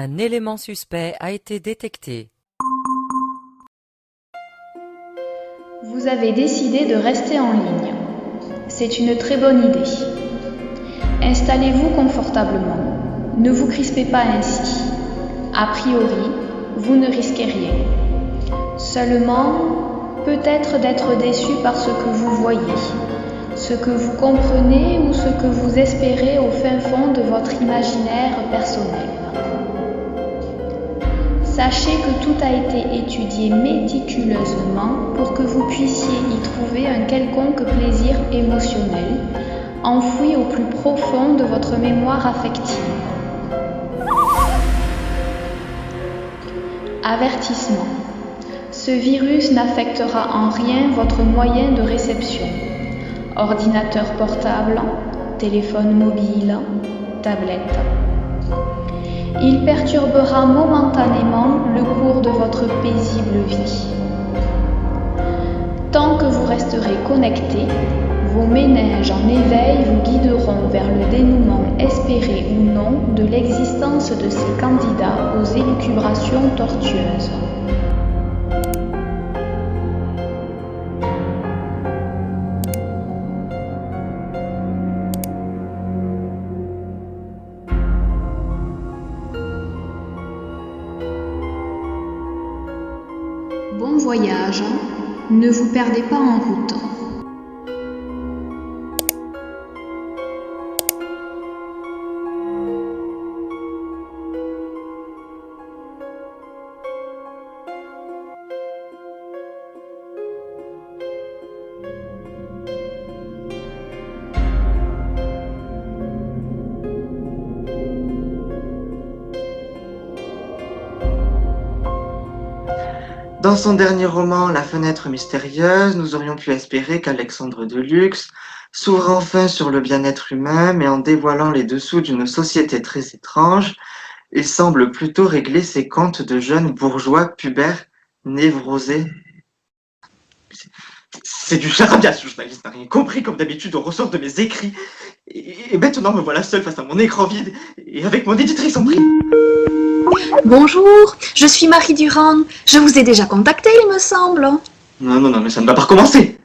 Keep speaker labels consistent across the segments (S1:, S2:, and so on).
S1: Un élément suspect a été détecté.
S2: Vous avez décidé de rester en ligne. C'est une très bonne idée. Installez-vous confortablement. Ne vous crispez pas ainsi. A priori, vous ne risquez rien. Seulement, peut-être d'être déçu par ce que vous voyez, ce que vous comprenez ou ce que vous espérez au fin fond de votre imaginaire personnel. Sachez que tout a été étudié méticuleusement pour que vous puissiez y trouver un quelconque plaisir émotionnel, enfoui au plus profond de votre mémoire affective. Avertissement. Ce virus n'affectera en rien votre moyen de réception. Ordinateur portable, téléphone mobile, tablette. Il perturbera momentanément le cours de votre paisible vie. Tant que vous resterez connecté, vos méninges en éveil vous guideront vers le dénouement espéré ou non de l'existence de ces candidats aux élucubrations tortueuses. Bon voyage, ne vous perdez pas en route.
S3: Dans son dernier roman, La fenêtre mystérieuse, nous aurions pu espérer qu'Alexandre Deluxe s'ouvre enfin sur le bien-être humain, mais en dévoilant les dessous d'une société très étrange, il semble plutôt régler ses comptes de jeunes bourgeois pubères névrosés. C'est du charabia, ce journaliste n'a rien compris, comme d'habitude on ressort de mes écrits. Et maintenant me voilà seul face à mon écran vide et avec mon éditrice en prime.
S4: Bonjour, je suis Marie Durand. Je vous ai déjà contacté, il me semble.
S3: Non, mais ça ne va pas recommencer.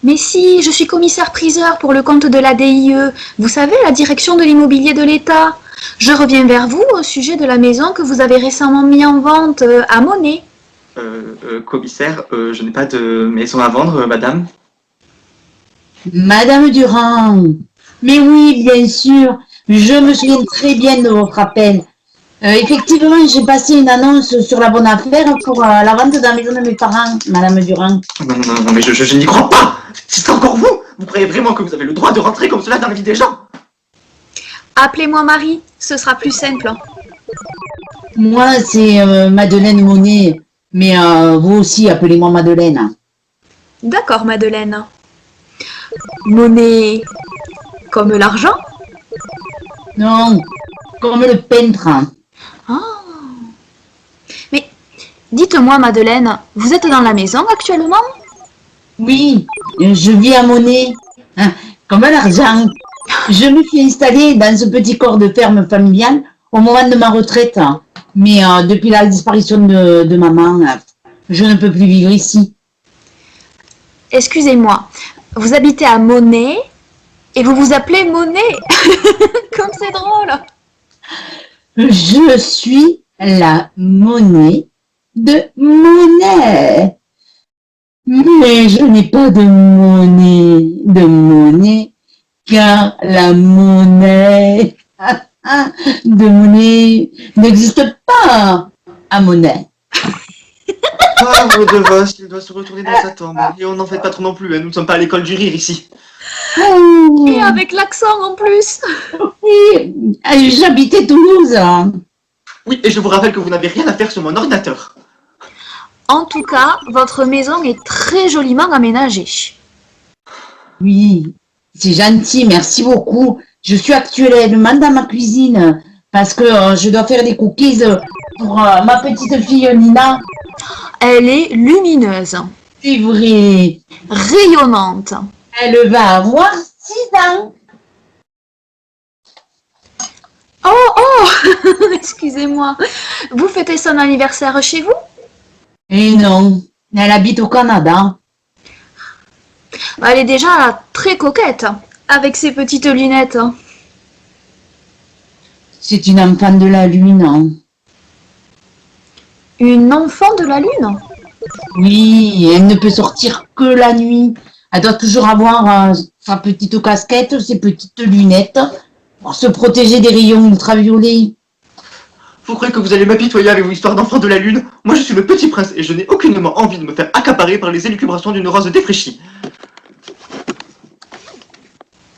S4: Mais si, je suis commissaire-priseur pour le compte de la DIE. Vous savez, la direction de l'immobilier de l'État. Je reviens vers vous au sujet de la maison que vous avez récemment mis en vente à Monet.
S3: Commissaire, je n'ai pas de maison à vendre, madame.
S5: Madame Durand, mais oui, bien sûr, je me souviens très bien de votre appel. Effectivement, j'ai passé une annonce sur la bonne affaire pour la vente de la maison de mes parents, Madame Durand.
S3: Non, mais je n'y crois pas. Si c'est encore vous, vous croyez vraiment que vous avez le droit de rentrer comme cela dans la vie des gens?
S4: Appelez-moi Marie, ce sera plus simple.
S5: Moi, c'est Madeleine Monet, mais vous aussi, appelez-moi Madeleine.
S4: D'accord, Madeleine. Monet comme l'argent?
S5: Non, comme le peintre.
S4: Ah. Mais dites-moi, Madeleine, vous êtes dans la maison actuellement?
S5: Oui, je vis à Monet, hein, comme l'argent. Je me suis installée dans ce petit corps de ferme familiale au moment de ma retraite. Mais depuis la disparition de maman, je ne peux plus vivre ici.
S4: Excusez-moi, vous habitez à Monet et vous vous appelez Monet. Comme c'est drôle.
S5: Je suis la monnaie de Monet. Mais je n'ai pas de monnaie, car la monnaie de Monet n'existe pas à Monet.
S3: Pauvre De Vos, il doit se retourner dans sa tombe. Et on n'en fait pas trop non plus, hein. Nous ne sommes pas à l'école du rire ici.
S4: Et avec l'accent en plus.
S5: Oui, j'habitais Toulouse.
S3: Oui, et je vous rappelle que vous n'avez rien à faire sur mon ordinateur.
S4: En tout cas, votre maison est très joliment aménagée.
S5: Oui, c'est gentil, merci beaucoup. Je suis actuellement dans ma cuisine parce que je dois faire des cookies pour ma petite fille Nina.
S4: Elle est lumineuse,
S5: C'est vrai,
S4: rayonnante.
S5: elle va avoir 6 ans.
S4: Oh, oh, excusez-moi. Vous fêtez son anniversaire chez vous?
S5: Et non, elle habite au Canada.
S4: Elle est déjà très coquette, avec ses petites lunettes.
S5: C'est une enfant de la Lune. Hein.
S4: Une enfant de la Lune?
S5: Oui, elle ne peut sortir que la nuit. Elle doit toujours avoir sa petite casquette, ses petites lunettes, pour se protéger des rayons ultraviolets.
S3: Vous croyez que vous allez m'apitoyer avec vos histoires d'enfants de la Lune? Moi je suis le petit prince et je n'ai aucunement envie de me faire accaparer par les élucubrations d'une rose défraîchie.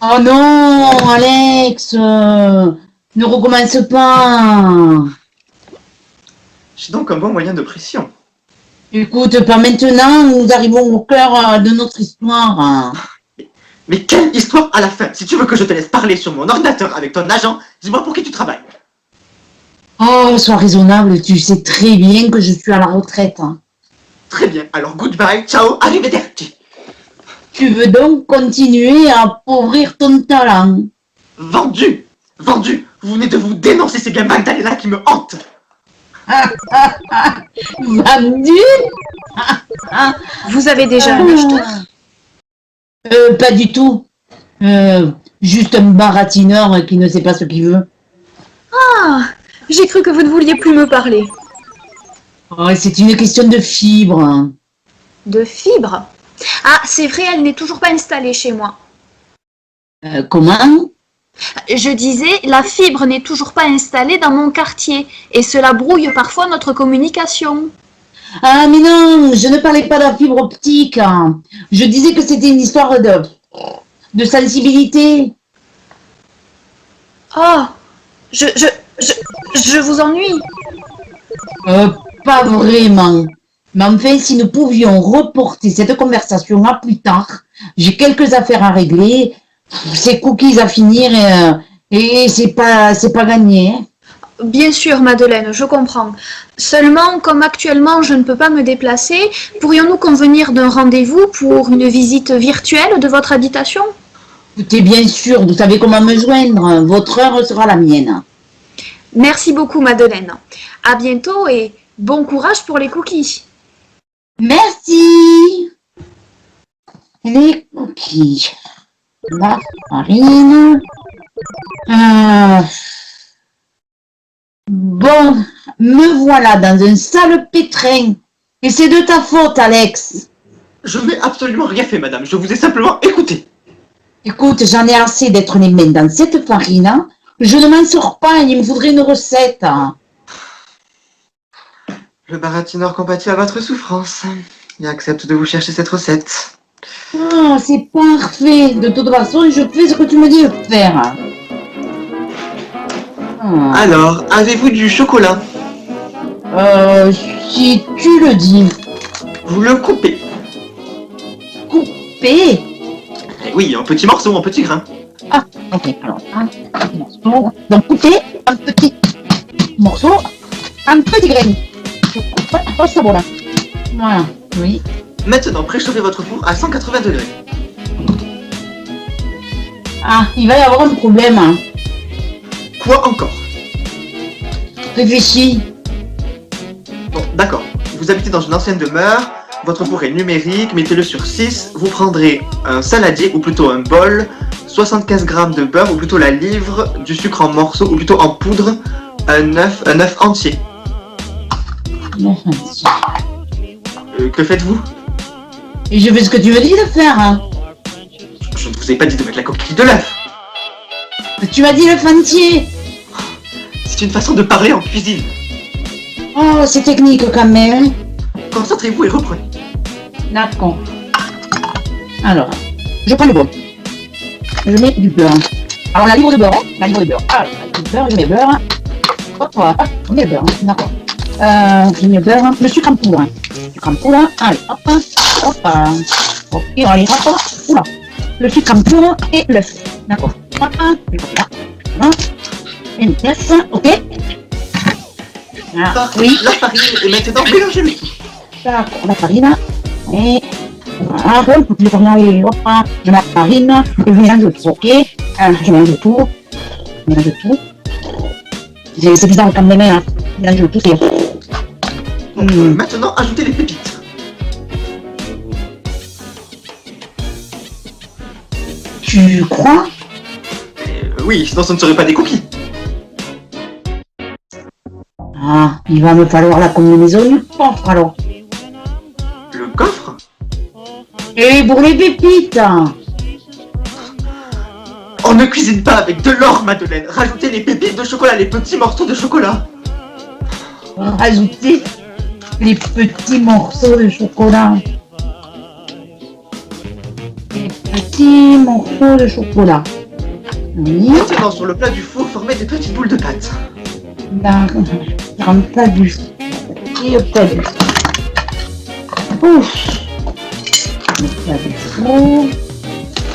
S5: Oh non, Alex, ne recommence pas.
S3: J'ai donc un bon moyen de pression.
S5: Écoute, pas maintenant, nous arrivons au cœur de notre histoire.
S3: Mais quelle histoire à la fin? Si tu veux que je te laisse parler sur mon ordinateur avec ton agent, dis-moi pour qui tu travailles.
S5: Oh, sois raisonnable, tu sais très bien que je suis à la retraite.
S3: Très bien, alors goodbye, ciao, arrivederci.
S5: Tu veux donc continuer à appauvrir ton talent?
S3: Vendu! Vendu! Vous venez de vous dénoncer, c'est bien Magdalena qui me hante!
S5: Vendu?
S4: Vous avez déjà un acheteur?
S5: Pas du tout. Juste un baratineur qui ne sait pas ce qu'il veut.
S4: Ah, j'ai cru que vous ne vouliez plus me parler.
S5: Oh, c'est une question de fibre.
S4: De fibre? Ah, c'est vrai, elle n'est toujours pas installée chez moi.
S5: Comment?
S4: Je disais, la fibre n'est toujours pas installée dans mon quartier et cela brouille parfois notre communication.
S5: Ah, mais non, je ne parlais pas de la fibre optique. Je disais que c'était une histoire de sensibilité.
S4: Oh, je vous ennuie.
S5: Pas vraiment. Mais enfin, si nous pouvions reporter cette conversation à plus tard, j'ai quelques affaires à régler, ces cookies à finir et c'est pas gagné. Hein.
S4: Bien sûr, Madeleine, je comprends. Seulement, comme actuellement je ne peux pas me déplacer, pourrions-nous convenir d'un rendez-vous pour une visite virtuelle de votre habitation?
S5: Écoutez, bien sûr, vous savez comment me joindre. Votre heure sera la mienne.
S4: Merci beaucoup, Madeleine. À bientôt et bon courage pour les cookies.
S5: Merci. Les cookies. La farine. Bon, me voilà dans un sale pétrin. Et c'est de ta faute, Alex.
S3: Je n'ai absolument rien fait, madame, je vous ai simplement écouté.
S5: Écoute, j'en ai assez d'être les mains dans cette farine. Je ne m'en sors pas, il me faudrait une recette.
S3: Le baratineur compatit à votre souffrance et accepte de vous chercher cette recette.
S5: Ah, c'est parfait. De toute façon, je fais ce que tu me dis de faire.
S3: Alors, avez-vous du chocolat?
S5: Si tu le dis.
S3: Vous le coupez.
S5: Couper?
S3: Oui, en petits morceaux, en petits grains.
S5: Ah, ok. Alors, un petit morceau. Donc, couper un petit morceau, un petit grain. Je coupe au sabot là. Voilà, oui.
S3: Maintenant, préchauffez votre four à 180 degrés.
S5: Ah, il va y avoir un problème. Hein.
S3: Quoi encore?
S5: Réfléchis.
S3: Bon, d'accord. Vous habitez dans une ancienne demeure, votre four est numérique, mettez-le sur 6, vous prendrez un saladier, ou plutôt un bol, 75 g de beurre, ou plutôt la livre, du sucre en morceaux, ou plutôt en poudre, un œuf entier. Que faites-vous?
S5: Et je fais ce que tu me dis de faire. Hein.
S3: Je ne vous ai pas dit de mettre la coquille de l'œuf.
S5: Tu m'as dit le entier.
S3: C'est une façon de parler en cuisine.
S5: Oh, c'est technique quand même.
S3: Concentrez-vous et reprenez.
S5: D'accord. Alors, je prends le bol. Je mets du beurre. Alors, la livre de beurre. Hein. La livre de beurre. Alors, du beurre, je mets le beurre. Hop, voilà. Je mets le beurre. D'accord. Je mets le beurre. Le sucre en poudre. Le sucre en poudre. Allez, hop. Hop. Ok, allez, hop. Oula. Le sucre en poudre et l'œuf. D'accord. Hop. Voilà. Une pièce. Ok. Voilà. Oui.
S3: La farine et maintenant mélangez le tout.
S5: D'accord, la farine. Et voilà, je farine, hop, je mets la farine, et je mélange tout, ok? Je mélange tout. Je mélange tout. C'est bizarre quand même, hein. Là, je veux tousser.
S3: Donc, maintenant, ajoutez les pépites.
S5: Tu crois?
S3: Oui, sinon ce ne serait pas des cookies.
S5: Ah, il va me falloir la combinaison du coffre alors.
S3: Le coffre?
S5: Et pour les pépites.
S3: On ne cuisine pas avec de l'or, Madeleine. Rajoutez les pépites de chocolat, les petits morceaux de chocolat.
S5: Rajouter les petits morceaux de chocolat. Les petits morceaux de chocolat. Oui.
S3: Maintenant, sur le plat du four, formez des petites boules de pâte.
S5: Dans le plat du four. Et au plat du four. Ouf. Le plat du four.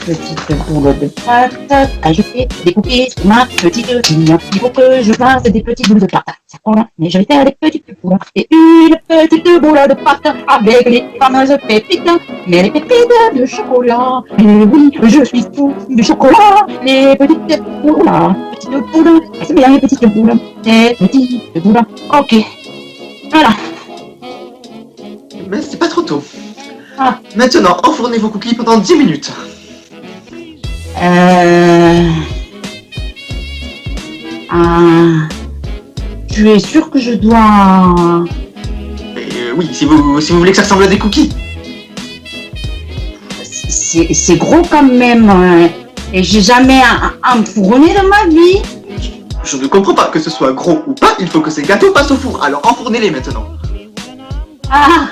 S5: Petite boule de pâte, ajouter des cookies sur ma petite ligne. Il faut que je fasse des petites boules de pâte. Ça colle, mais je vais faire des petites boules. Et une petite boule de pâte avec les fameuses pépites. Mais les pépites de chocolat. Et oui, je suis fou du chocolat. Les petites boules, petites boules. C'est bien les petites boules. Les petites boules. Ok. Voilà.
S3: Mais c'est pas trop tôt.
S5: Ah.
S3: Maintenant, enfournez vos cookies pendant 10 minutes.
S5: Tu es sûr que je dois...
S3: Oui, si vous voulez que ça ressemble à des cookies.
S5: C'est gros quand même. Et j'ai jamais enfourné dans ma vie.
S3: Je ne comprends pas, que ce soit gros ou pas, il faut que ces gâteaux passent au four. Alors enfournez-les maintenant.
S5: Ah,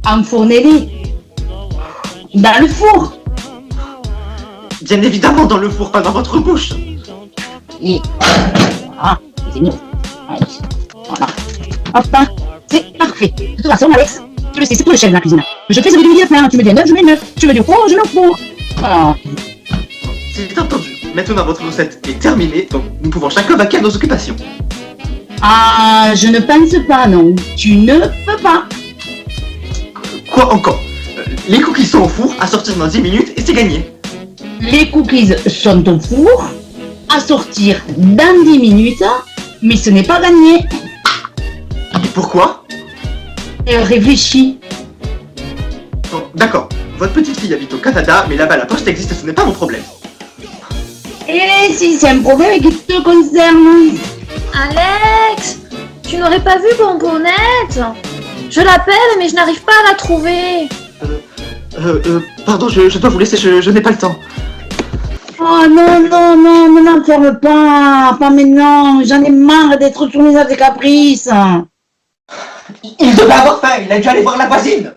S5: enfournez-les. Dans le four.
S3: Bien évidemment dans le four, pas dans votre bouche.
S5: Et... Ah, c'est mieux. Allez, voilà. Hop, c'est parfait. De toute façon, Alex, tu le sais, c'est toi le chef de la cuisine. Je fais ce que tu me dis de faire. Tu me dis un œuf, je mets un œuf. Tu me dis au four, je mets au four. Ah.
S3: C'est entendu. Maintenant, votre recette est terminée, donc nous pouvons chacun vaquer à nos occupations.
S5: Ah, je ne pense pas, non. Tu ne peux pas.
S3: Quoi encore? Les cookies sont au four, à sortir dans 10 minutes, et c'est gagné.
S5: Les cookies sont au four, à sortir dans 10 minutes, mais ce n'est pas gagné.
S3: Et pourquoi?
S5: Réfléchis.
S3: Bon, d'accord. Votre petite fille habite au Canada, mais là-bas la poste existe, ce n'est pas mon problème.
S5: Et si c'est un problème qui te concerne?
S2: Alex, tu n'aurais pas vu Bonbonnette? Je l'appelle, mais je n'arrive pas à la trouver.
S3: Pardon, je dois vous laisser, je n'ai pas le temps.
S5: Oh non, ne m'enferme pas maintenant, j'en ai marre d'être soumise à tes caprices.
S3: Il devait avoir faim, il a dû aller voir la voisine.